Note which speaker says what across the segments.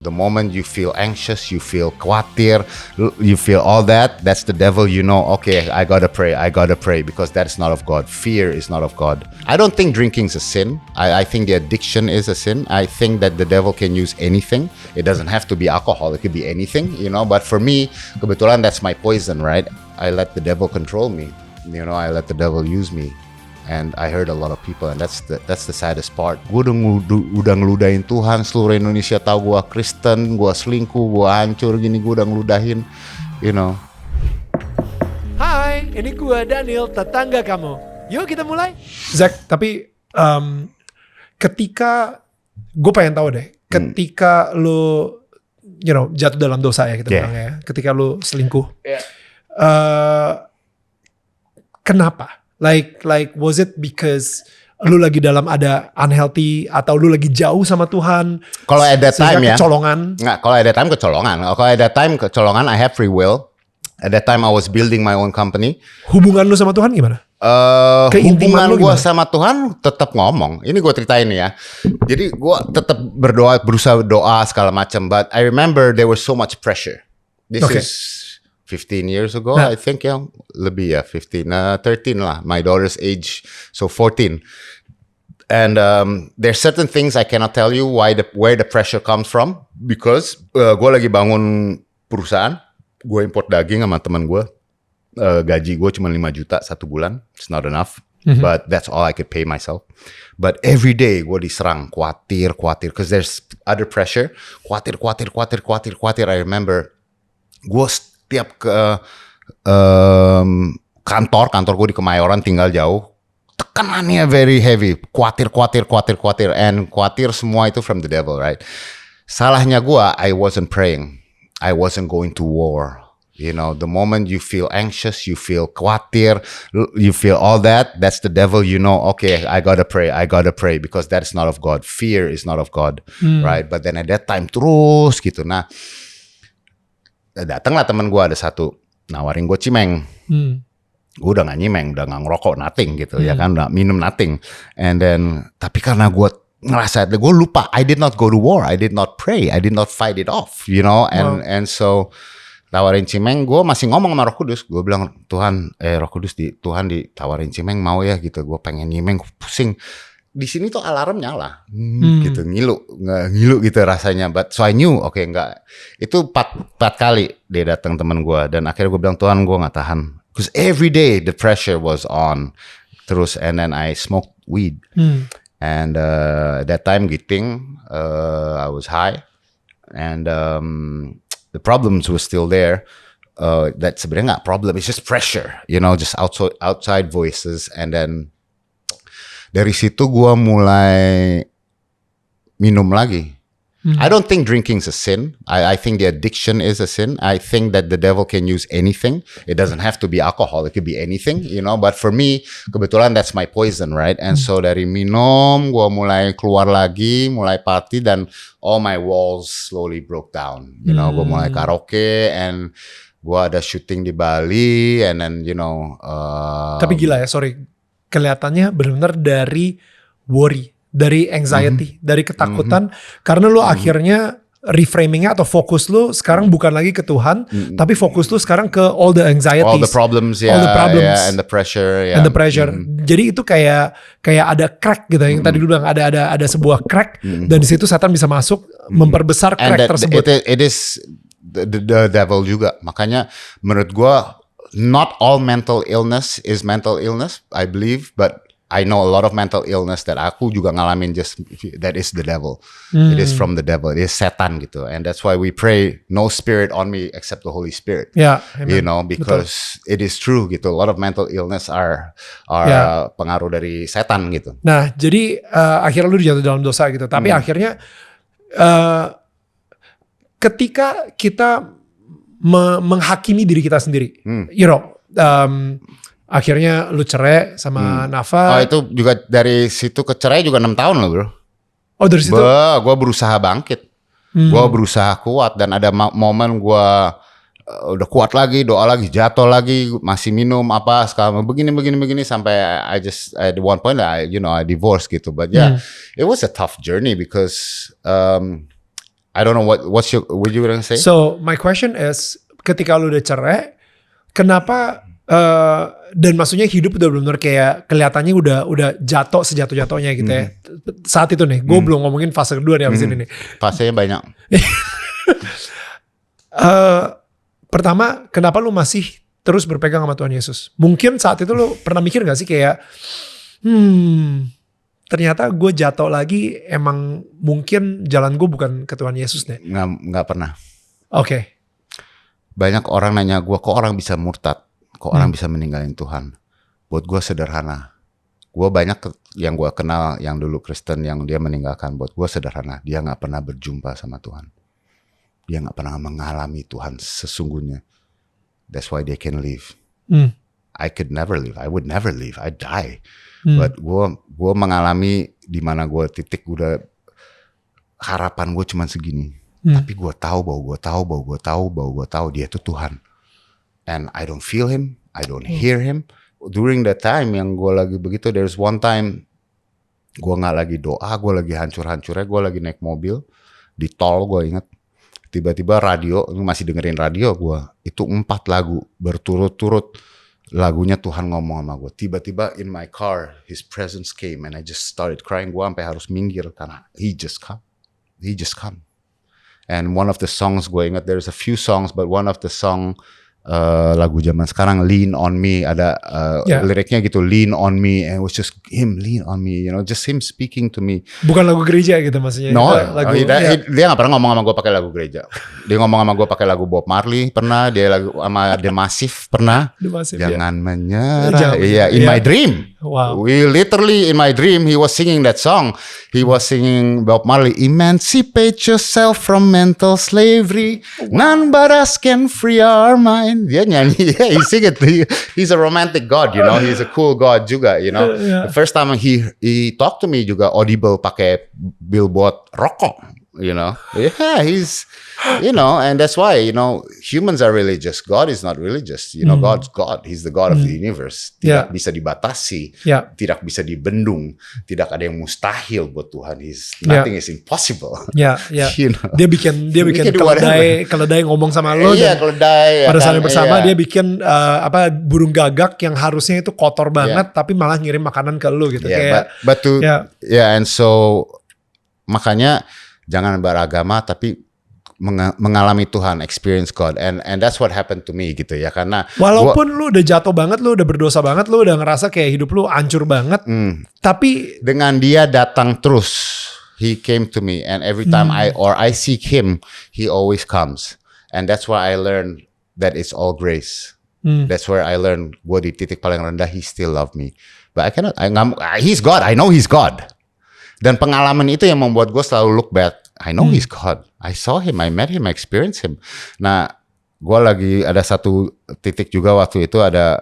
Speaker 1: The moment you feel anxious, you feel khawatir, you feel all that, that's the devil. You know, okay, I gotta pray because that is not of God. Fear is not of God. I don't think drinking is a sin. I think the addiction is a sin. I think that the devil can use anything. It doesn't have to be alcohol. It could be anything, you know. But for me, kebetulan that's my poison, right? I let the devil control me. You know, I let the devil use me. And I heard a lot of people, and that's the saddest part. Gue udah ngeludahin Tuhan, seluruh Indonesia tahu gue Kristen, gue selingkuh, gue hancur gini, gue udah ngeludahin, you know.
Speaker 2: Hai, ini gue Daniel, tetangga kamu. Yuk kita mulai.
Speaker 3: Zach, tapi ketika gue pengen tahu deh, ketika lu, jatuh dalam dosa ya kita bilang ya, ketika lu selingkuh, kenapa? Like was it because lu lagi dalam ada unhealthy atau lu lagi jauh sama Tuhan?
Speaker 1: Kalau at that time ya,
Speaker 3: kecolongan.
Speaker 1: Nggak, kalau at that time kecolongan, I have free will. At that time I was building my own company.
Speaker 3: Hubungan lu sama Tuhan gimana?
Speaker 1: Hubungan gue sama Tuhan tetap ngomong. Ini gue ceritain ya. Jadi gue tetap berusaha doa segala macam. But I remember there was so much pressure. This is 15 years ago, I think, lebih ya, 13 lah, my daughter's age, so 14. And there's certain things I cannot tell you where the pressure comes from, because gue lagi bangun perusahaan, gue import daging sama teman gue, gaji gue cuma 5 juta satu bulan, it's not enough, but that's all I could pay myself. But every day gue diserang, khawatir, because there's other pressure, khawatir. I remember gue tiap ke kantor gue di Kemayoran, tinggal jauh, tekanannya very heavy, khawatir, and khawatir semua itu from the devil, right? Salahnya gue, I wasn't praying, I wasn't going to war. You know, the moment you feel anxious, you feel khawatir, you feel all that, that's the devil. You know, okay, I gotta pray because that is not of God. Fear is not of God, right? But then at that time terus gitu, nah datanglah teman gue ada satu nawarin gue cimeng. Gue udah gak nyimeng, udah gak ngerokok, nothing gitu ya kan, udah minum nothing. And then tapi karena gue ngerasa, gue lupa, I did not go to war, I did not pray, I did not fight it off, you know. And so tawarin cimeng, gue masih ngomong sama Roh Kudus, gue bilang, Tuhan, Roh Kudus, Tuhan ditawarin cimeng mau ya gitu, gue pengen nyimeng, pusing. Di sini tuh alarm nyala, gitu, ngilu gitu rasanya. But so I knew, okay, enggak. Itu 4 kali dia datang teman gue, dan akhirnya gue bilang, Tuhan, gue nggak tahan. Because every day the pressure was on, terus, and then I smoked weed, and that time giting, I was high, and the problems were still there. That sebenarnya nggak problem, it's just pressure, you know, just outside voices, and then dari situ gue mulai minum lagi. I don't think drinking is a sin. I think the addiction is a sin. I think that the devil can use anything. It doesn't have to be alcohol. It could be anything, you know. But for me, kebetulan that's my poison, right? And so dari minum, gue mulai keluar lagi, mulai party, dan all my walls slowly broke down. You know, gue mulai karaoke, and gue ada syuting di Bali, and then, you know.
Speaker 3: Tapi gila ya, sorry. Kelihatannya benar-benar dari worry, dari anxiety, dari ketakutan, karena lu akhirnya reframingnya atau fokus lu sekarang bukan lagi ke Tuhan, tapi fokus lu sekarang ke all the anxieties,
Speaker 1: all the problems, and the pressure,
Speaker 3: Jadi itu kayak ada crack gitu, yang tadi lu bilang ada sebuah crack, dan di situ setan bisa masuk memperbesar crack tersebut.
Speaker 1: It is the devil juga, makanya menurut gua, not all mental illness is mental illness, I believe, but I know a lot of mental illness that aku juga ngalamin, just that is the devil. It is from the devil, it is setan gitu. And that's why we pray, no spirit on me except the Holy Spirit.
Speaker 3: Yeah, amen.
Speaker 1: You know, because it is true gitu. A lot of mental illness are pengaruh dari setan gitu.
Speaker 3: Nah, jadi akhirnya lu jatuh dalam dosa gitu. Tapi akhirnya ketika kita menghakimi diri kita sendiri, you know, akhirnya lu cerai sama Nafa.
Speaker 1: Oh, itu juga dari situ ke cerai juga 6 tahun loh bro.
Speaker 3: Oh, dari situ?
Speaker 1: Gue berusaha bangkit, gue berusaha kuat, dan ada momen gue udah kuat lagi, doa lagi, jatuh lagi, masih minum apa sekarang begini sampai at one point I divorce gitu. But yeah, it was a tough journey because I don't know what you gonna say?
Speaker 3: So my question is, ketika lu udah cerai, kenapa dan maksudnya hidup udah benar kayak kelihatannya udah jatuh sejatuh-jatuhnya gitu ya. Saat itu nih, gue belum ngomongin fase kedua nih abis ini nih.
Speaker 1: Fasenya banyak.
Speaker 3: Pertama, kenapa lu masih terus berpegang sama Tuhan Yesus? Mungkin saat itu lu pernah mikir gak sih kayak, ternyata gue jatuh lagi, emang mungkin jalan gue bukan ke Tuhan Yesus deh.
Speaker 1: Nggak pernah.
Speaker 3: Oke.
Speaker 1: Banyak orang nanya gue, kok orang bisa murtad? Kok orang bisa meninggalin Tuhan? Buat gue sederhana. Gue banyak yang gue kenal yang dulu Kristen yang dia meninggalkan. Buat gue sederhana. Dia gak pernah berjumpa sama Tuhan. Dia gak pernah mengalami Tuhan sesungguhnya. That's why they can live. I could never live. I would never live. I'd die. But gue mengalami di mana gue titik udah harapan gue cuma segini. Tapi gue tahu bahwa gue tahu dia itu Tuhan. And I don't feel him, I don't hear him. During that time yang gue lagi begitu, there's one time gue nggak lagi doa, gue lagi hancur-hancurnya, gue lagi naik mobil di tol, gue inget. Tiba-tiba radio, masih dengerin radio gue, itu 4 lagu berturut-turut lagunya Tuhan ngomong sama gue. Tiba-tiba in my car, his presence came and I just started crying. Gue sampai harus minggir karena he just come. And one of the songs gue inget, there's a few songs, but one of the song lagu zaman sekarang, Lean on Me, ada liriknya gitu, Lean on Me, and it was just him lean on me, you know, just him speaking to me.
Speaker 3: Bukan lagu gereja gitu maksudnya?
Speaker 1: No,
Speaker 3: dia
Speaker 1: nggak pernah ngomong sama gue pakai lagu gereja. Dia ngomong sama gue pakai lagu Bob Marley pernah, dia lagu sama The Massive pernah. Jangan menyerah. In my dream.
Speaker 3: Wow.
Speaker 1: We literally in my dream he was singing that song. He was singing Bob Marley, emancipate yourself from mental slavery. None but us can free our mind. Dia nyanyi, he sing it. He's a romantic God, you know. He's a cool God juga, you know. The first time he talked to me juga audible pakai billboard rokok, you know. Yeah, he's, you know, and that's why, you know, humans are religious. God is not religious. You know, God's God. He's the God of the universe. Tidak bisa dibatasi, tidak bisa dibendung, tidak ada yang mustahil buat Tuhan. Nothing is impossible. You know? Dia bikin
Speaker 3: keledai ngomong sama lo.
Speaker 1: Keledai.
Speaker 3: Pada saat yang bersama dia bikin burung gagak yang harusnya itu kotor banget, tapi malah ngirim makanan ke lo gitu.
Speaker 1: And so makanya jangan beragama tapi mengalami Tuhan, experience God, and that's what happened to me gitu ya, karena
Speaker 3: walaupun lu udah jatuh banget, lu udah berdosa banget, lu udah ngerasa kayak hidup lu hancur banget, tapi
Speaker 1: dengan dia datang terus, he came to me, and every time I seek him, he always comes, and that's why I learned that it's all grace. That's where I learned gue di titik paling rendah, he still love me, but he's God, I know he's God. Dan pengalaman itu yang membuat gue selalu look back. I know he's God. I saw him, I met him, I experienced him. Nah, gue lagi ada satu titik juga waktu itu ada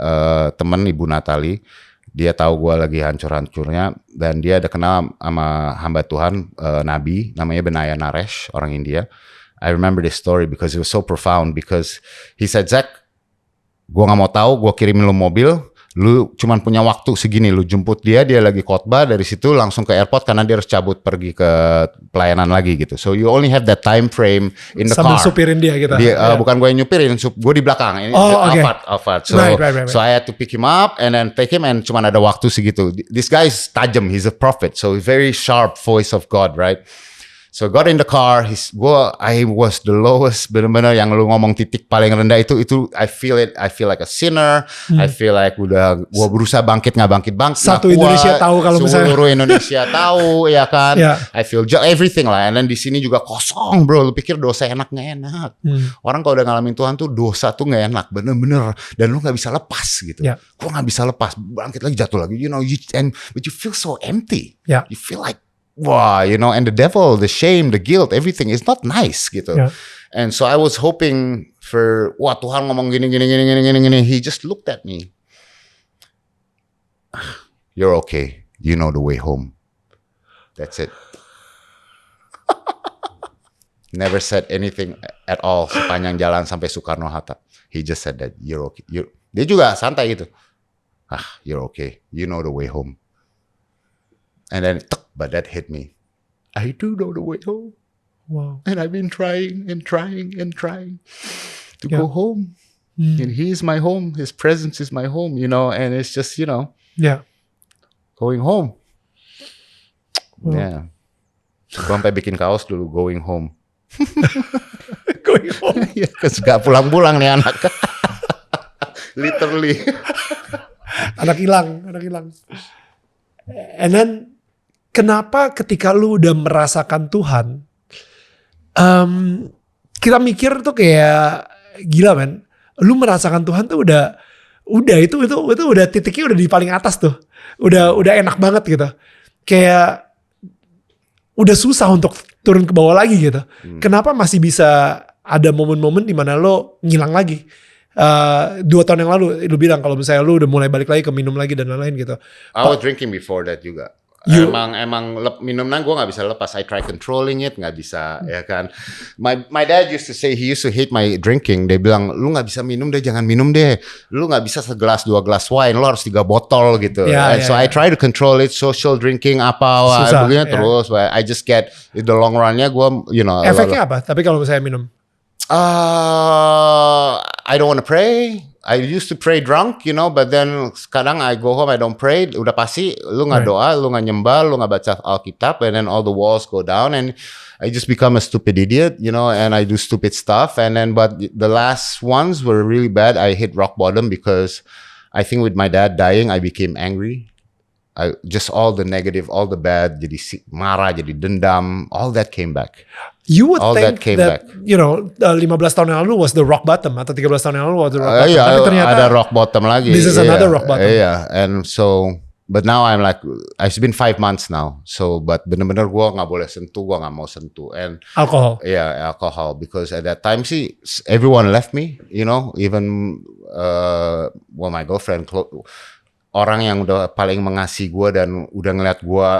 Speaker 1: temen Ibu Natali. Dia tahu gue lagi hancur-hancurnya. Dan dia ada kenal sama hamba Tuhan, Nabi. Namanya Benaya Naresh, orang India. I remember this story because it was so profound. Because he said, Zach, gue gak mau tahu, gue kirimin lu mobil. Lu cuman punya waktu segini, lu jemput dia lagi khotbah, dari situ langsung ke airport karena dia harus cabut pergi ke pelayanan lagi gitu. So you only have that time frame in the
Speaker 3: sambil
Speaker 1: car.
Speaker 3: Sambil supirin dia gitu.
Speaker 1: Bukan gue yang nyupirin, gue di belakang. Ini Alphard. So, right. So I had to pick him up and then take him, and cuman ada waktu segitu. This guy is tajam, he's a prophet, so very sharp voice of God, right? So got in the car, I was the lowest, benar-benar yang lu ngomong titik paling rendah itu I feel like a sinner, I feel like gue berusaha bangkit nggak bangkit.
Speaker 3: Satu Indonesia tahu kalau misalnya.
Speaker 1: Seluruh Indonesia tahu, ya kan. I feel everything lah, and then di sini juga kosong bro, lu pikir dosa enak nggak enak. Orang kalau udah ngalamin Tuhan tuh dosa tuh nggak enak, bener-bener, dan lu nggak bisa lepas gitu. Gue nggak bisa lepas, bangkit lagi jatuh lagi, you know, but you feel so empty, you feel like wah, you know, and the devil, the shame, the guilt, everything is not nice gitu. And so I was hoping for, wah Tuhan ngomong gini. He just looked at me. You're okay. You know the way home. That's it. Never said anything at all sepanjang jalan sampai Soekarno-Hatta. He just said that you're okay. Dia juga santai gitu. You're okay. You know the way home. And then, but that hit me. I do know the way home.
Speaker 3: Wow.
Speaker 1: And I've been trying and trying and trying to
Speaker 3: Yeah.
Speaker 1: go home. And he's my home. His presence is my home, you know, and it's just, you know,
Speaker 3: Yeah.
Speaker 1: going home.
Speaker 3: Wow.
Speaker 1: Yeah. Gue sampai bikin kaos dulu, going home.
Speaker 3: Going home.
Speaker 1: Iya, gak pulang-pulang nih anak. Literally.
Speaker 3: Anak hilang. And then kenapa ketika lu udah merasakan Tuhan, kita mikir tuh kayak gila men. Lu merasakan Tuhan tuh udah itu udah titiknya udah di paling atas tuh. Udah enak banget gitu. Kayak udah susah untuk turun ke bawah lagi gitu. Kenapa masih bisa ada momen-momen di mana lo ngilang lagi? 2 tahun yang lalu lu bilang kalau misalnya lu udah mulai balik lagi ke minum lagi dan lain-lain gitu.
Speaker 1: I was drinking before that juga. Emang minuman gue gak bisa lepas. I try controlling it, gak bisa, ya kan. My dad used to say, he used to hate my drinking. Dia bilang, lu gak bisa minum deh, jangan minum deh. Lu gak bisa segelas 2 gelas wine, lu harus 3 botol gitu. I try to control it, social drinking begini terus. But I just get, in the long run-nya gue, you know.
Speaker 3: Efeknya apa? Tapi kalau misalnya minum?
Speaker 1: I don't want to pray. I used to pray drunk, you know, but then sekarang I go home, I don't pray. Udah pasti lu nggak doa, lu nggak nyembah, lu nggak baca Alkitab, and then all the walls go down, and I just become a stupid idiot, you know, and I do stupid stuff. And then, but the last ones were really bad. I hit rock bottom because I think with my dad dying, I became angry. Just all the negative, all the bad, jadi marah, jadi dendam, all that came back.
Speaker 3: You would
Speaker 1: all
Speaker 3: think that you know, 15 tahun yang lalu was the rock bottom atau 13 tahun yang lalu was the rock bottom.
Speaker 1: Tapi
Speaker 3: ternyata
Speaker 1: ada rock bottom lagi.
Speaker 3: This is another rock bottom.
Speaker 1: And so, but now I'm like, it's been 5 months now. So, but bener-bener gue nggak boleh sentuh, gue nggak mau sentuh. And
Speaker 3: alcohol.
Speaker 1: Yeah, alcohol. Because at that time sih, everyone left me. You know, even my girlfriend, orang yang udah paling mengasihi gue dan udah ngeliat gue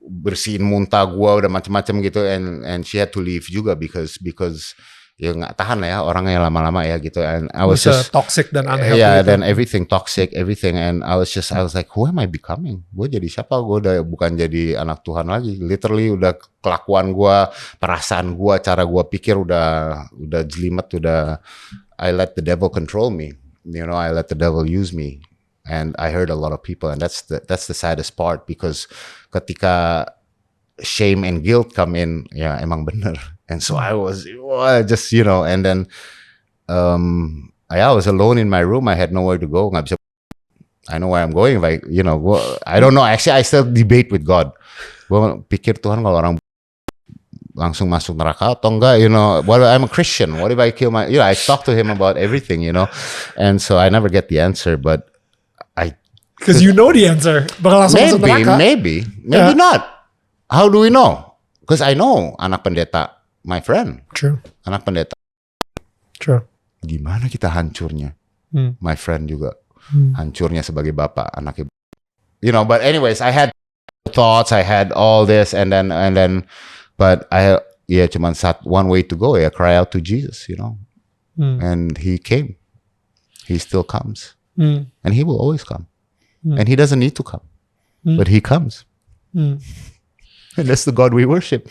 Speaker 1: bersihin muntah gue udah macam-macam gitu, and she had to leave juga because ya nggak tahan lah ya orangnya lama-lama ya gitu, and I was just
Speaker 3: toxic dan unhealthy.
Speaker 1: Yeah, dan everything toxic, everything, and I was like, who am I becoming? Gue jadi siapa? Gue udah bukan jadi anak Tuhan lagi. Literally udah kelakuan gue, perasaan gue, cara gue pikir udah jelimet, I let the devil control me. You know, I let the devil use me. And I hurt a lot of people, and that's the saddest part, because ketika shame and guilt come in, ya emang bener. And so I was just, you know, and then I was alone in my room. I had nowhere to go. Nggak bisa. I know where I'm going. Like, you know, I don't know. Actually, I still debate with God. Gue pikir Tuhan kalau orang langsung masuk neraka atau enggak, you know, I'm a Christian. What if I kill I talk to him about everything, you know, and so I never get the answer, but
Speaker 3: because you know the answer. Bakal langsung masuk neraka.
Speaker 1: Maybe not. How do we know? Because I know anak pendeta, my friend.
Speaker 3: True.
Speaker 1: Anak pendeta.
Speaker 3: True.
Speaker 1: Gimana kita hancurnya? My friend juga hancurnya sebagai bapak, anaknya. You know, but anyways, I had thoughts, I had all this, and then, but cuman one way to go, cry out to Jesus, you know, and he came. He still comes, and he will always come. And he doesn't need to come, but he comes. And that's the God we worship.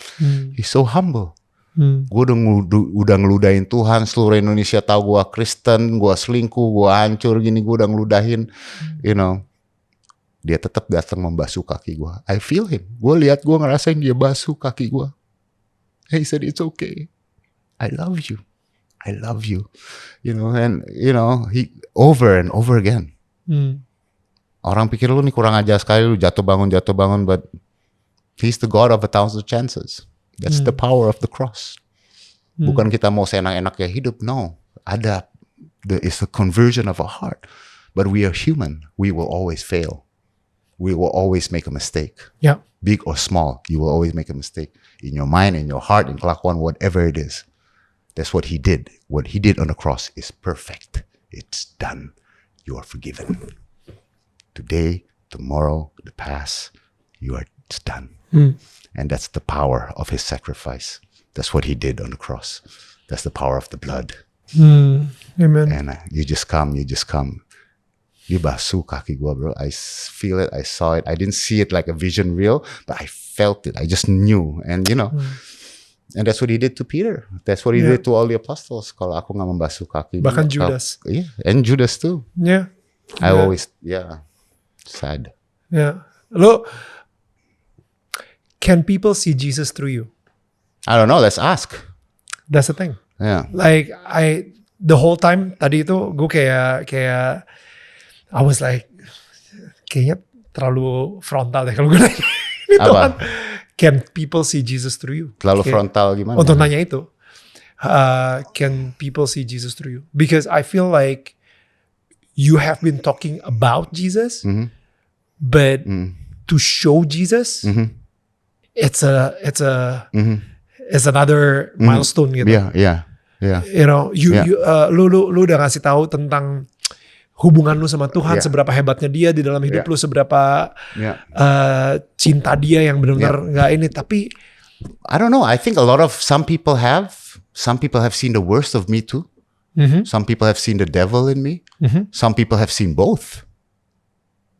Speaker 1: He's so humble. Gue udah ngeludahin Tuhan, seluruh Indonesia tahu gue Kristen, gue selingkuh, gue hancur gini, gue udah ngeludahin, you know. Dia tetap datang membasuh kaki gue. I feel him. Gue lihat, gue ngerasain dia basuh kaki gue. He said, it's okay. I love you. I love you. You know, and you know, he over and over again. Orang pikir lu nih kurang ajar sekali, lu jatuh bangun, but he's the God of 1,000 chances. That's the power of the cross. Bukan kita mau seenak-enaknya hidup, no. It's a conversion of a heart. But we are human. We will always fail. We will always make a mistake.
Speaker 3: Yeah.
Speaker 1: Big or small, you will always make a mistake. In your mind, in your heart, in kelakuan, whatever it is. That's what he did. What he did on the cross is perfect. It's done. You are forgiven. Today, tomorrow, the past, it's done. And that's the power of his sacrifice. That's what he did on the cross. That's the power of the blood.
Speaker 3: Amen.
Speaker 1: And you just come. Dia basuh kaki gue, bro. I feel it, I saw it. I didn't see it like a vision real, but I felt it. I just knew. And you know, And that's what he did to Peter. That's what he
Speaker 3: Yeah.
Speaker 1: did to all the apostles. Kalau aku nggak membasuh kaki.
Speaker 3: Bahkan Judas.
Speaker 1: Yeah, and Judas too.
Speaker 3: Yeah.
Speaker 1: I
Speaker 3: Yeah.
Speaker 1: always, sad.
Speaker 3: Yeah. Lo, can people see Jesus through you?
Speaker 1: I don't know. Let's ask.
Speaker 3: That's the thing.
Speaker 1: Yeah.
Speaker 3: Like the whole time tadi itu gue kayak I was like kayaknya terlalu frontal deh kalau gue nanya. Ini
Speaker 1: Apa?
Speaker 3: Tuhan, can people see Jesus through you?
Speaker 1: Terlalu
Speaker 3: Kayak-
Speaker 1: frontal gimana?
Speaker 3: Untuk nanya itu, can people see Jesus through you? Because I feel like you have been talking about Jesus, but to show Jesus, it's another milestone gitu.
Speaker 1: Yeah.
Speaker 3: You know, lu udah ngasih tahu tentang hubungan lu sama Tuhan,
Speaker 1: Yeah.
Speaker 3: seberapa hebatnya dia di dalam hidup
Speaker 1: Yeah.
Speaker 3: lu, seberapa
Speaker 1: Yeah.
Speaker 3: cinta dia yang benar-benar nggak ini. Tapi
Speaker 1: I don't know. I think some people have seen the worst of me too. Some people have seen the devil in me. Some people have seen both.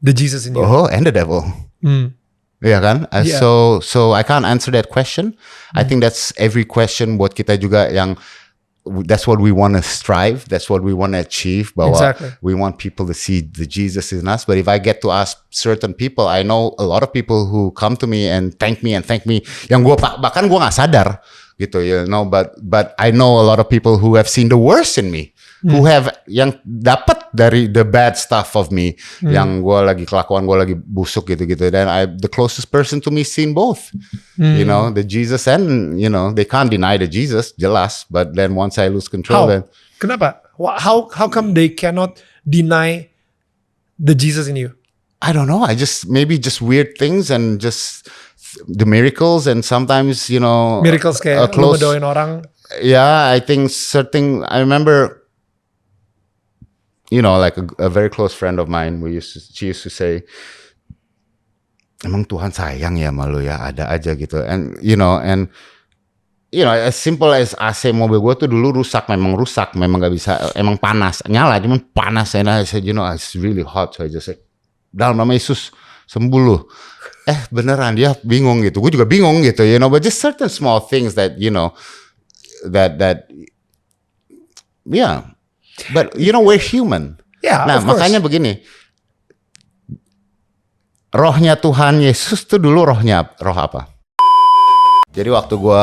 Speaker 3: the Jesus in you.
Speaker 1: Oh, and the devil. Iya kan?
Speaker 3: Yeah.
Speaker 1: So I can't answer that question. I think that's every question buat kita juga yang that's what we want to strive. That's what we want to achieve. Bahwa
Speaker 3: Exactly.
Speaker 1: we want people to see the Jesus in us. But if I get to ask certain people, I know a lot of people who come to me and thank me. Yang bahkan gue nggak sadar gitu, you know. But I know a lot of people who have seen the worst in me. Who have yang dapat dari the bad stuff of me, yang gue lagi kelakuan gue lagi busuk gitu. Dan the closest person to me seen both, you know, the Jesus and you know they can't deny the Jesus, jelas. But then once I lose control, then
Speaker 3: Kenapa? How come they cannot deny the Jesus in you?
Speaker 1: I don't know. Maybe just weird things and just the miracles and sometimes you know
Speaker 3: Miracles kayak lu
Speaker 1: close.
Speaker 3: ngedoain orang.
Speaker 1: Yeah, I think certain. I remember. You know, like a very close friend of mine, she used to say, emang Tuhan sayang ya sama lu ya, ada aja gitu. And you know, as simple as AC mobil gue tuh dulu rusak, memang gak bisa, emang panas, nyala, cuman panas. And I said, you know, it's really hot. So I just said, dalam nama Yesus, sembuh lu. Beneran, dia bingung gitu. Gue juga bingung gitu, you know. But just certain small things that, you know, that yeah. But you know we're human.
Speaker 3: Yeah,
Speaker 1: Nah
Speaker 3: of course.
Speaker 1: makanya begini, rohnya Tuhan Yesus tuh dulu roh apa? Jadi waktu gue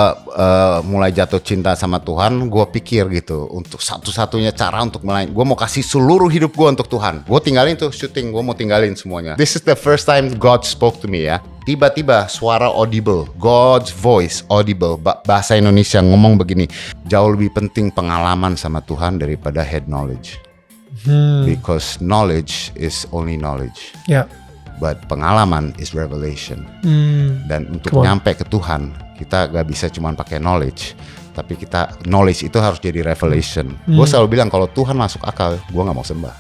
Speaker 1: mulai jatuh cinta sama Tuhan, gue pikir gitu, untuk satu-satunya cara untuk gue mau kasih seluruh hidup gue untuk Tuhan. Gue tinggalin tuh syuting, gue mau tinggalin semuanya. This is the first time God spoke to me ya. Tiba-tiba suara audible, God's voice audible, bahasa Indonesia ngomong begini, jauh lebih penting pengalaman sama Tuhan daripada head knowledge. Because knowledge is only knowledge.
Speaker 3: Ya.
Speaker 1: But pengalaman is revelation. Dan untuk
Speaker 3: Come on.
Speaker 1: nyampe ke Tuhan, kita gak bisa cuma pakai knowledge, tapi knowledge itu harus jadi revelation. Gue selalu bilang kalau Tuhan masuk akal, gue gak mau sembah.